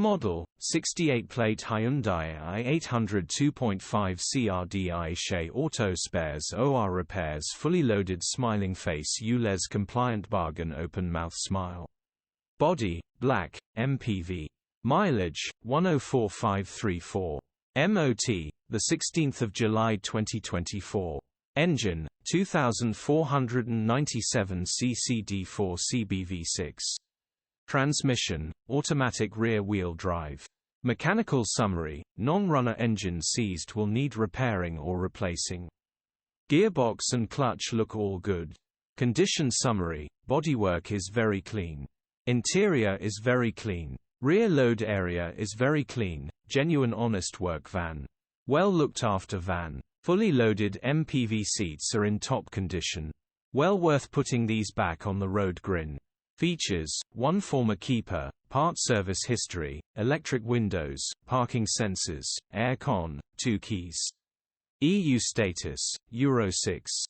model, 68-plate Hyundai i800 2.5 CRDi SE auto spares OR repairs fully loaded smiling face ULEZ compliant bargain open mouth smile. Body, black, MPV. Mileage, 104,534. MOT, 16 July 2024. Engine, 2497 cc D4 CBV6. Transmission, automatic rear-wheel drive. Mechanical summary, non-runner engine seized will need repairing or replacing. Gearbox and clutch look all good. Condition summary, bodywork is very clean. Interior is very clean. Rear load area is very clean, genuine honest work van. Well looked after van. Fully loaded MPV seats are in top condition. Well worth putting these back on the road. Grin. Features, 1 former keeper, part service history, electric windows, parking sensors, air con, 2 keys. EU status, Euro 6.